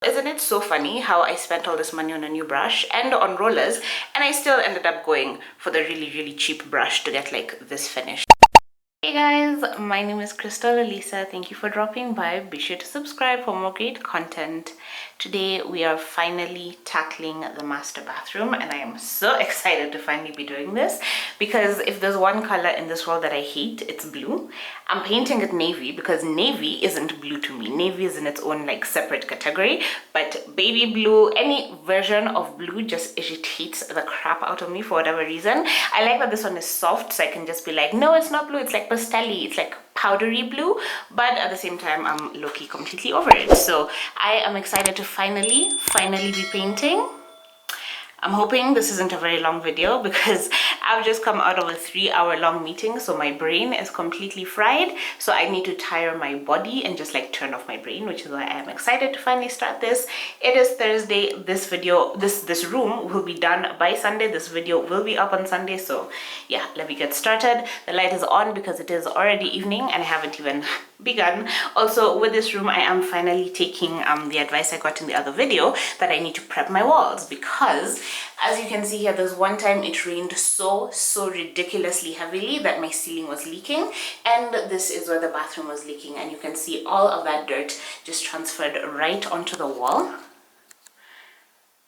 Isn't it so funny how I spent all this money on a new brush and on rollers, and I still ended up going for the really cheap brush to get like this finish. Hey guys, my name is Olisa. Thank you for dropping by. Be sure to subscribe for more great content. Today we are finally tackling the master bathroom, and I am so excited to finally be doing this because if there's one color in this world that I hate, it's blue. I'm painting it navy because navy isn't blue to me. Navy is in its own like separate category, but baby blue, any version of blue just irritates the crap out of me for whatever reason. I like that this one is soft, so I can just be like, no, it's not blue, it's like pastelly, it's like powdery blue, but at the same time I'm low-key completely over it. So I am excited to finally be painting. I'm hoping this isn't a very long video because I've just come out of a 3-hour-long meeting, so my brain is completely fried. So I need to tire my body and just like turn off my brain, which is why I am excited to finally start this. It is Thursday. This video, this room will be done by Sunday. This video will be up on Sunday. So yeah, let me get started. The light is on because it is already evening and I haven't even begun. Also, with this room, I am finally taking the advice I got in the other video that I need to prep my walls because, as you can see here, there's one time it rained so ridiculously heavily that my ceiling was leaking, and this is where the bathroom was leaking, and you can see all of that dirt just transferred right onto the wall.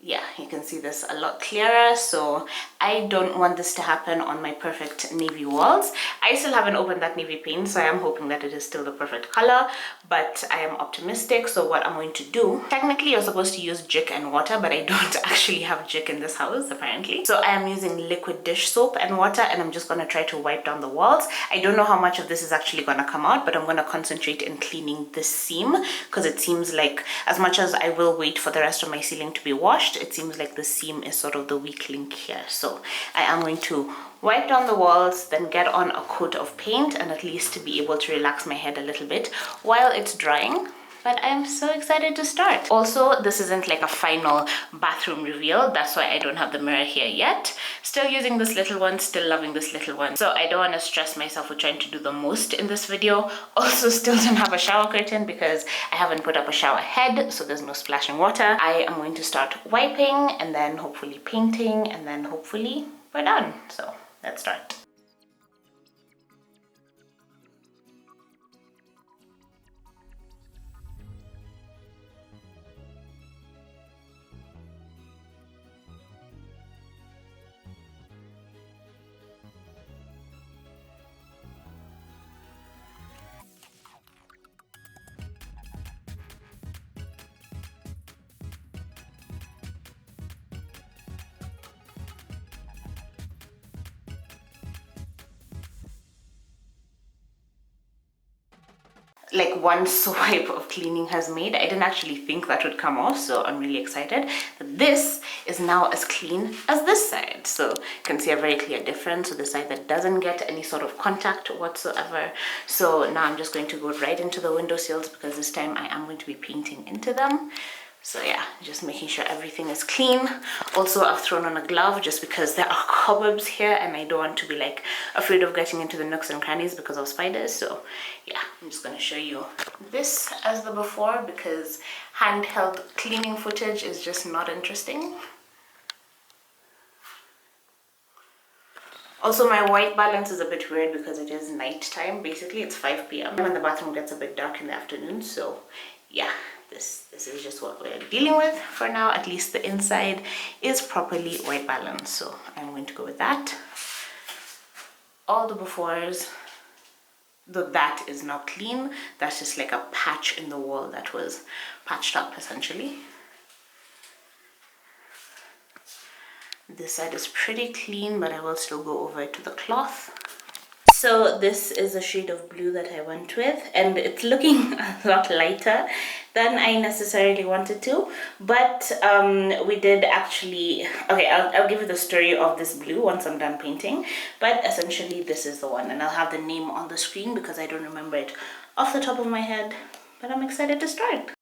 Yeah, you can see this a lot clearer, so I don't want this to happen on my perfect navy walls. I still haven't opened that navy paint, so I am hoping that it is still the perfect color, but I am optimistic. So what I'm going to do, technically you're supposed to use Jik and water, but I don't actually have Jik in this house apparently. So I am using liquid dish soap and water, and I'm just going to try to wipe down the walls. I don't know how much of this is actually going to come out, but I'm going to concentrate in cleaning this seam because it seems like, as much as I will wait for the rest of my ceiling to be washed, it seems like the seam is sort of the weak link here. So I am going to wipe down the walls, then get on a coat of paint, and at least to be able to relax my head a little bit while it's drying. But I'm so excited to start. Also, this isn't like a final bathroom reveal. That's why I don't have the mirror here yet. Still using this little one, still loving this little one. So I don't want to stress myself with trying to do the most in this video. Also, still don't have a shower curtain because I haven't put up a shower head, so there's no splashing water. I am going to start wiping and then hopefully painting, and then hopefully we're done. So let's start. Like one swipe of cleaning has made. I didn't actually think that would come off, so I'm really excited. But this is now as clean as this side, so you can see a very clear difference. So the side that doesn't get any sort of contact whatsoever. So now I'm just going to go right into the windowsills because this time I am going to be painting into them. So yeah, just making sure everything is clean. Also, I've thrown on a glove just because there are cobwebs here and I don't want to be like afraid of getting into the nooks and crannies because of spiders. So yeah, I'm just going to show you this as the before because handheld cleaning footage is just not interesting. Also, my white balance is a bit weird because it is nighttime. Basically, it's 5 p.m. when the bathroom gets a bit dark in the afternoon. So yeah, this is just what we're dealing with for now. At least the inside is properly white balance, so I'm going to go with that. All the befores, though, that is now clean. That's just like a patch in the wall that was patched up essentially. This side is pretty clean, but I will still go over it to the cloth. So this is a shade of blue that I went with, and it's looking a lot lighter than I necessarily wanted to, but we did actually, okay, I'll give you the story of this blue once I'm done painting, but essentially this is the one, and I'll have the name on the screen because I don't remember it off the top of my head, but I'm excited to start.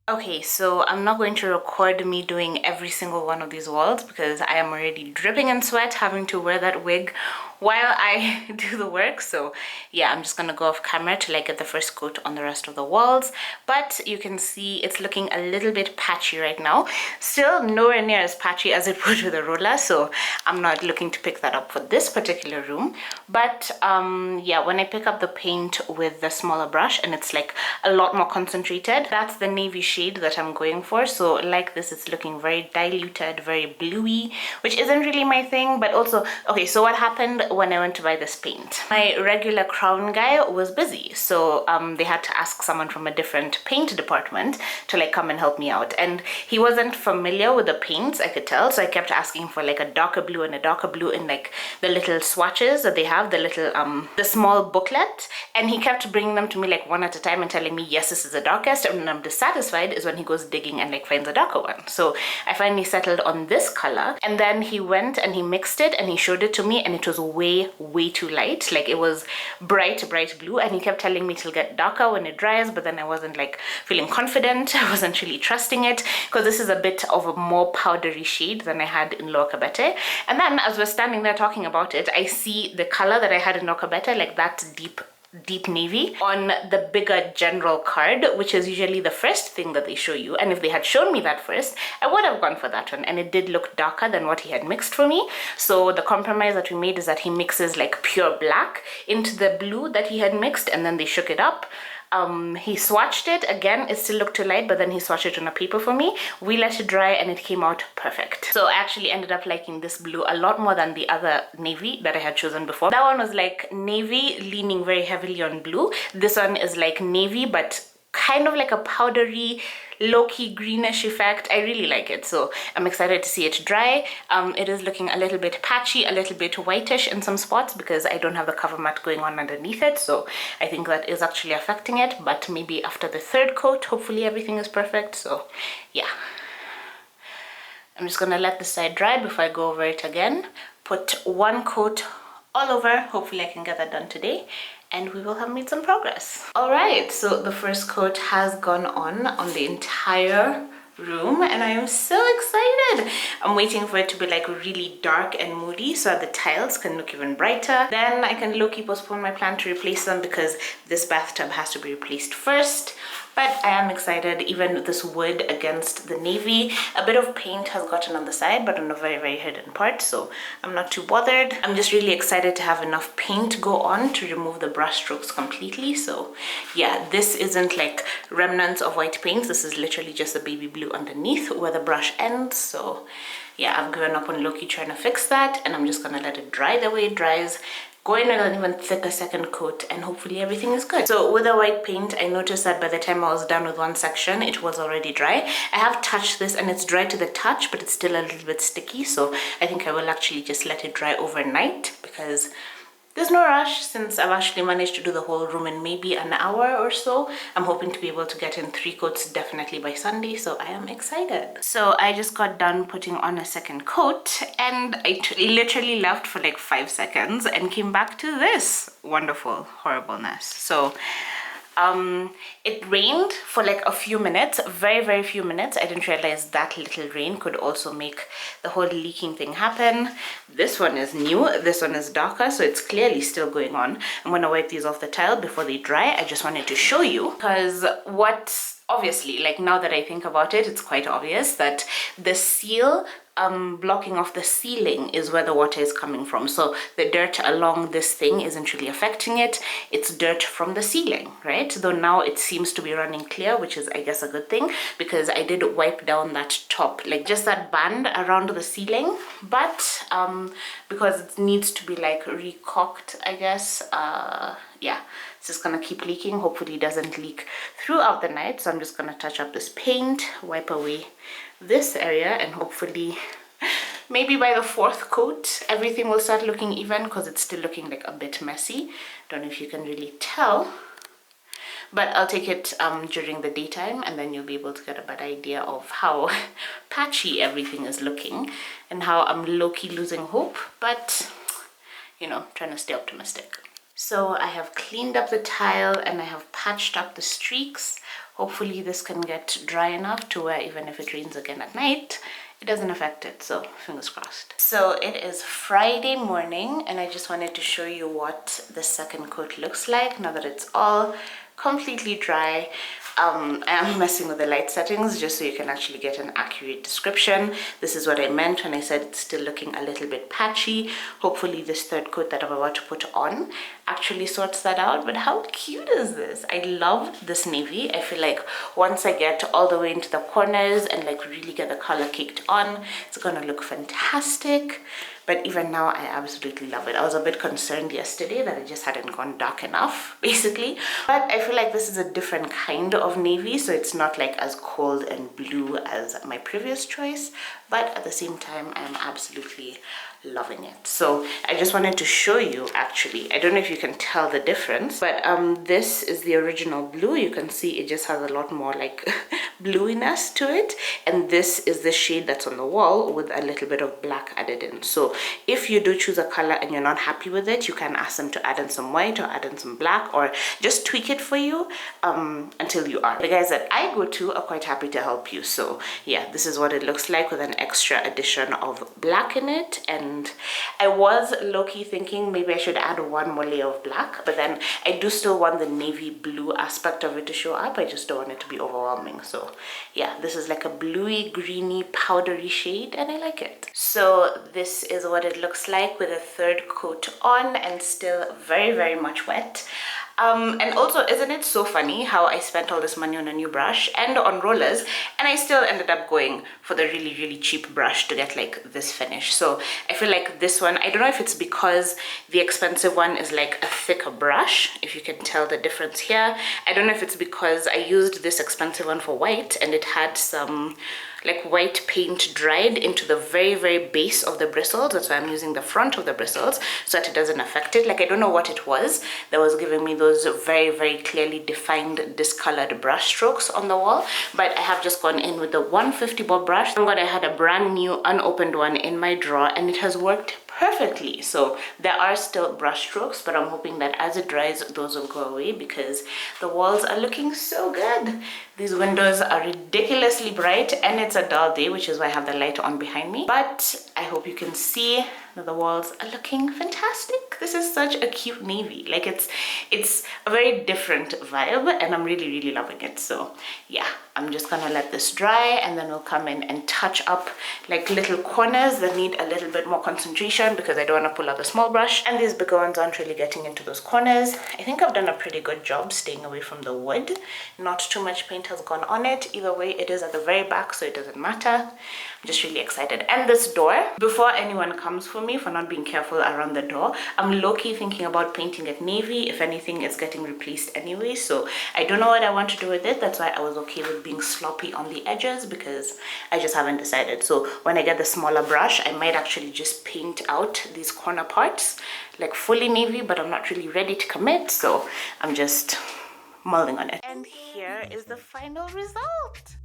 Okay, so I'm not going to record me doing every single one of these walls because I am already dripping in sweat having to wear that wig while I do the work. So yeah, I'm just gonna go off camera to like get the first coat on the rest of the walls. But you can see it's looking a little bit patchy right now. Still nowhere near as patchy as it would with a roller, so I'm not looking to pick that up for this particular room. But yeah, when I pick up the paint with the smaller brush and it's like a lot more concentrated, that's the navy shade that I'm going for. So like this, it's looking very diluted, very bluey, which isn't really my thing. But also, okay, so what happened when I went to buy this paint? My regular crown guy was busy, so they had to ask someone from a different paint department to like come and help me out, and he wasn't familiar with the paints, I could tell. So I kept asking for like a darker blue and a darker blue in like the little swatches that they have, the little the small booklet, and he kept bringing them to me like one at a time and telling me, yes, this is the darkest. And when I'm dissatisfied is when he goes digging and like finds a darker one. So I finally settled on this color, and then he went and he mixed it and he showed it to me, and it was way too light. Like it was bright blue, and he kept telling me it'll get darker when it dries, but then I wasn't like feeling confident. I wasn't really trusting it because this is a bit of a more powdery shade than I had in Loa Cabete. And then as we're standing there talking about it, I see the color that I had in Loa Cabete, like that deep navy, on the bigger general card, which is usually the first thing that they show you. And if they had shown me that first, I would have gone for that one, and it did look darker than what he had mixed for me. So the compromise that we made is that he mixes like pure black into the blue that he had mixed, and then they shook it up. He swatched it again, it still looked too light, but then he swatched it on a paper for me. We let it dry and it came out perfect. So I actually ended up liking this blue a lot more than the other navy that I had chosen before. That one was like navy leaning very heavily on blue. This one is like navy but kind of like a powdery low-key greenish effect. I really like it, so I'm excited to see it dry. It is looking a little bit patchy, a little bit whitish in some spots because I don't have the cover mat going on underneath it, so I think that is actually affecting it. But maybe after the third coat, hopefully everything is perfect. So yeah, I'm just gonna let this side dry before I go over it again. Put one coat all over. Hopefully I can get that done today, and we will have made some progress. All right, so the first coat has gone on the entire room, and I am so excited. I'm waiting for it to be like really dark and moody so that the tiles can look even brighter. Then I can low-key postpone my plan to replace them because this bathtub has to be replaced first. But I am excited. Even this wood against the navy, a bit of paint has gotten on the side, but on a very hidden part, so I'm not too bothered. I'm just really excited to have enough paint go on to remove the brush strokes completely. So yeah, this isn't like remnants of white paint. This is literally just a baby blue underneath where the brush ends. So yeah, I've given up on low-key trying to fix that, and I'm just gonna let it dry the way it dries. Go in with an even thicker second coat, and hopefully everything is good. So with the white paint, I noticed that by the time I was done with one section, it was already dry. I have touched this and it's dry to the touch, but it's still a little bit sticky. So I think I will actually just let it dry overnight because there's no rush since I've actually managed to do the whole room in maybe an hour or so. I'm hoping to be able to get in 3 coats definitely by Sunday, so I am excited. So I just got done putting on a second coat, and I literally left for like 5 seconds and came back to this wonderful horribleness. So it rained for like a few minutes, very few minutes. I didn't realize that little rain could also make the whole leaking thing happen. This one is new, this one is darker, so it's clearly still going on. I'm gonna wipe these off the tile before they dry. I just wanted to show you because obviously, like now that I think about it, it's quite obvious that the seal blocking off the ceiling is where the water is coming from. So the dirt along this thing isn't really affecting it. It's dirt from the ceiling, right? Though now it seems to be running clear, which is I guess a good thing because I did wipe down that top, like just that band around the ceiling. But because it needs to be like recocked, I guess, yeah, it's just gonna keep leaking. Hopefully it doesn't leak throughout the night. So I'm just gonna touch up this paint, wipe away this area, and hopefully maybe by the 4th coat everything will start looking even because it's still looking like a bit messy. Don't know if you can really tell, but I'll take it during the daytime, and then you'll be able to get a better idea of how patchy everything is looking and how I'm low-key losing hope, but you know, trying to stay optimistic. So I have cleaned up the tile and I have patched up the streaks. Hopefully this can get dry enough to where even if it rains again at night, it doesn't affect it, so fingers crossed. So it is Friday morning and I just wanted to show you what the second coat looks like now that it's all completely dry. I am messing with the light settings just so you can actually get an accurate description. This is what I meant when I said it's still looking a little bit patchy. Hopefully this third coat that I'm about to put on actually sorts that out. But how cute is this? I love this navy. I feel like once I get all the way into the corners and like really get the color kicked on, it's gonna look fantastic. But even now, I absolutely love it. I was a bit concerned yesterday that it just hadn't gone dark enough, basically. But I feel like this is a different kind of navy, so it's not like as cold and blue as my previous choice. But at the same time, I'm absolutely loving it. So I just wanted to show you, actually. I don't know if you can tell the difference, but this is the original blue. You can see it just has a lot more like bluiness to it. And this is the shade that's on the wall with a little bit of black added in. So if you do choose a color and you're not happy with it, you can ask them to add in some white or add in some black or just tweak it for you until you are. The guys that I go to are quite happy to help you. So yeah, this is what it looks like with an extra addition of black in it. And I was low-key thinking maybe I should add one more layer of black, but then I do still want the navy blue aspect of it to show up. I just don't want it to be overwhelming. So yeah, this is like a bluey, greeny, powdery shade and I like it. So this is what it looks like with a third coat on and still very, very much wet. And also, isn't it so funny how I spent all this money on a new brush and on rollers and I still ended up going for the really, really cheap brush to get like this finish. So I feel like this one, I don't know if it's because the expensive one is like a thicker brush, if you can tell the difference here. I don't know if it's because I used this expensive one for white and it had some like white paint dried into the very, very base of the bristles. That's why I'm using the front of the bristles so that it doesn't affect it. Like I don't know what it was that was giving me those very, very clearly defined discolored brush strokes on the wall, but I have just gone in with the 150 bob brush. Thank God I had a brand new unopened one in my drawer and it has worked perfectly. So there are still brush strokes, but I'm hoping that as it dries, those will go away because the walls are looking so good. These windows are ridiculously bright and it's a dull day, which is why I have the light on behind me. But I hope you can see that the walls are looking fantastic. This is such a cute navy. Like it's a very different vibe and I'm really, really loving it. So yeah, I'm just gonna let this dry and then we'll come in and touch up like little corners that need a little bit more concentration because I don't want to pull out the small brush and these bigger ones aren't really getting into those corners. I think I've done a pretty good job staying away from the wood. Not too much paint has gone on it. Either way, it is at the very back, so it doesn't matter. I'm just really excited. And this door, before anyone comes for me for not being careful around the door, I'm low-key thinking about painting it navy. If anything, it's getting replaced anyway, so I don't know what I want to do with it. That's why I was okay with being sloppy on the edges because I just haven't decided. So when I get the smaller brush, I might actually just paint out these corner parts like fully navy, but I'm not really ready to commit, so I'm just mulling on it. And here is the final result.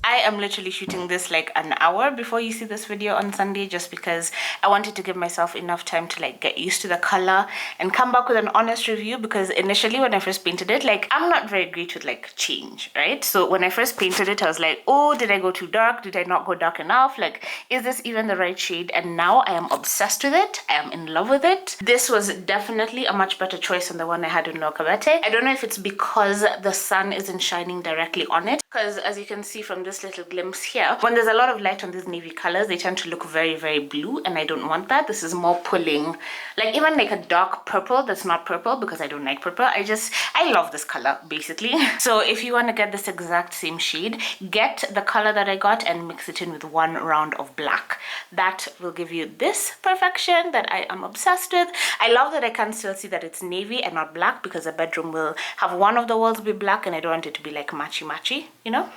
I am literally shooting this like an hour before you see this video on Sunday just because I wanted to give myself enough time to like get used to the color and come back with an honest review because initially when I first painted it, like I'm not very great with like change, right? So when I first painted it, I was like, oh, did I go too dark? Did I not go dark enough? Like, is this even the right shade? And now I am obsessed with it. I am in love with it. This was definitely a much better choice than the one I had in Lokabete. I don't know if it's because the sun isn't shining directly on it, because as you can see from this little glimpse here, when there's a lot of light on these navy colors, they tend to look very, very blue, and I don't want that. This is more pulling, like even like a dark purple that's not purple, because I don't like purple. I love this color basically. So if you want to get this exact same shade, get the color that I got and mix it in with 1 round of black. That will give you this perfection that I am obsessed with. I love that I can still see that it's navy and not black, because the bedroom will have one of the walls be black and I don't want it to be like matchy, you know.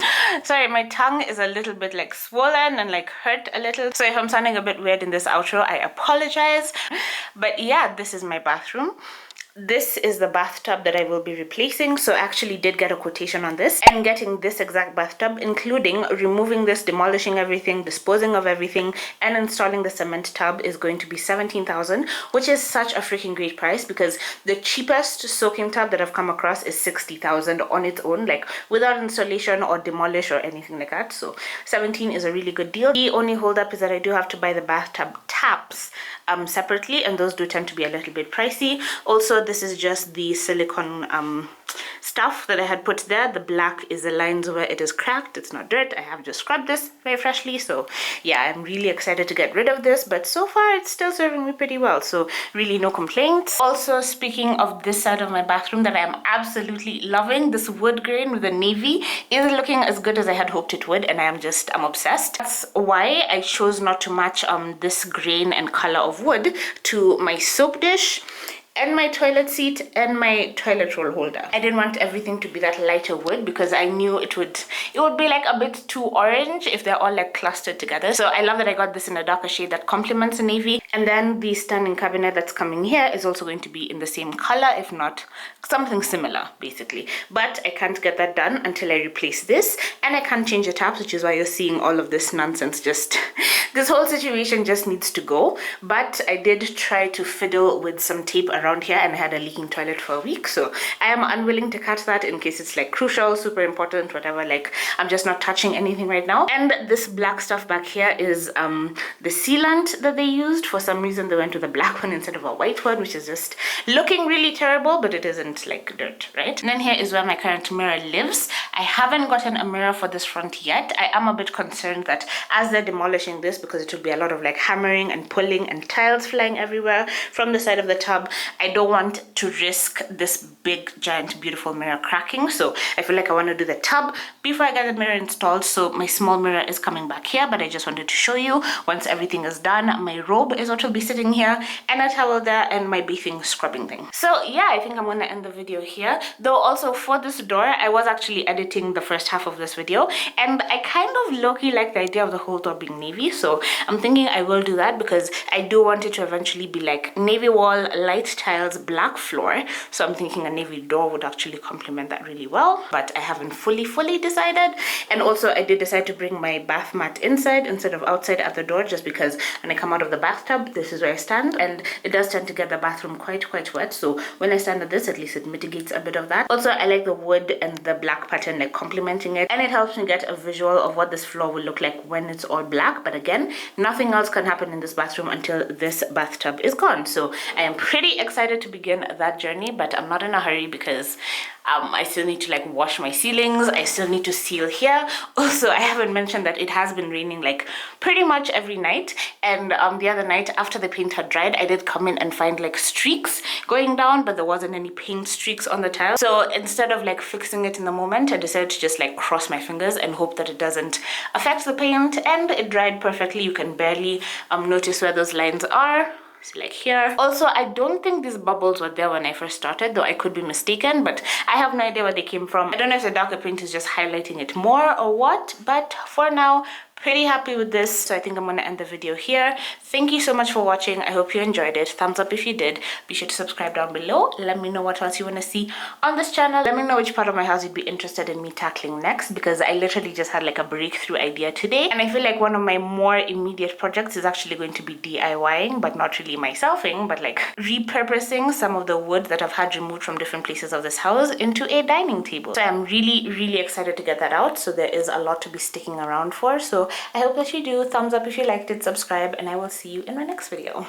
Sorry, my tongue is a little bit like swollen and like hurt a little, so if I'm sounding a bit weird in this outro, I apologize. But yeah, this is my bathroom. This is the bathtub that I will be replacing. So I actually did get a quotation on this, and getting this exact bathtub, including removing this, demolishing everything, disposing of everything, and installing the cement tub, is going to be 17,000, which is such a freaking great price, because the cheapest soaking tub that I've come across is 60,000 on its own, like without installation or demolish or anything like that. So 17 is a really good deal. The only hold up is that I do have to buy the bathtub taps separately, and those do tend to be a little bit pricey. Also, this is just the silicone stuff that I had put there. The black is the lines where it is cracked. It's not dirt. I have just scrubbed this very freshly. So yeah, I'm really excited to get rid of this, but so far it's still serving me pretty well, so really no complaints. Also, speaking of this side of my bathroom that I am absolutely loving, this wood grain with the navy is looking as good as I had hoped it would, and I'm obsessed. That's why I chose not to match this grain and color of wood to my soap dish and my toilet seat and my toilet roll holder. I didn't want everything to be that lighter wood, because I knew it would be like a bit too orange if they're all like clustered together. So I love that I got this in a darker shade that complements the navy. And then the standing cabinet that's coming here is also going to be in the same color, if not something similar basically. But I can't get that done until I replace this, and I can't change the taps, which is why you're seeing all of this nonsense. Just this whole situation just needs to go. But I did try to fiddle with some tape around here, and I had a leaking toilet for a week, so I am unwilling to cut that in case it's like crucial, super important, whatever. Like, I'm just not touching anything right now. And this black stuff back here is the sealant that they used. For some reason they went with a black one instead of a white one, which is just looking really terrible, but it isn't like dirt, right? And then here is where my current mirror lives. I haven't gotten a mirror for this front yet. I am a bit concerned that as they're demolishing this, because it will be a lot of like hammering and pulling and tiles flying everywhere from the side of the tub, I don't want to risk this big giant beautiful mirror cracking. So I feel like I want to do the tub before I get the mirror installed. So my small mirror is coming back here, but I just wanted to show you once everything is done. My robe is what will be sitting here, and a towel there, and my bathing scrubbing thing. So yeah, I think I'm going to end the video here. Though also for this door, I was actually editing the first half of this video, and I kind of low-key like the idea of the whole door being navy. So I'm thinking I will do that, because I do want it to eventually be like navy wall, light tiles, black floor. So I'm thinking a navy door would actually complement that really well, but I haven't fully decided. And also I did decide to bring my bath mat inside instead of outside at the door, just because when I come out of the bathtub, this is where I stand, and it does tend to get the bathroom quite wet. So when I stand at this, at least it mitigates a bit of that. Also, I like the wood and the black pattern like complementing it, and it helps me get a visual of what this floor will look like when it's all black. But again, nothing else can happen in this bathroom until this bathtub is gone. So I am pretty excited to begin that journey, but I'm not in a hurry, because I still need to like wash my ceilings. I still need to seal here. Also, I haven't mentioned that it has been raining like pretty much every night, and the other night after the paint had dried, I did come in and find like streaks going down, but there wasn't any paint streaks on the tile. So instead of like fixing it in the moment, I decided to just like cross my fingers and hope that it doesn't affect the paint, and it dried perfectly. You can barely notice where those lines are. Like here. Also, I don't think these bubbles were there when I first started, though I could be mistaken, but I have no idea where they came from. I don't know if the darker paint is just highlighting it more or what, but for now, pretty happy with this. So I think I'm going to end the video here. Thank you so much for watching. I hope you enjoyed it. Thumbs up if you did. Be sure to subscribe down below. Let me know what else you want to see on this channel. Let me know which part of my house you'd be interested in me tackling next, because I literally just had like a breakthrough idea today, and I feel like one of my more immediate projects is actually going to be DIYing, but not really myselfing, but like repurposing some of the wood that I've had removed from different places of this house into a dining table. So I'm really excited to get that out. So there is a lot to be sticking around for. So I hope that you do. Thumbs up if you liked it, subscribe, and I will see you in my next video.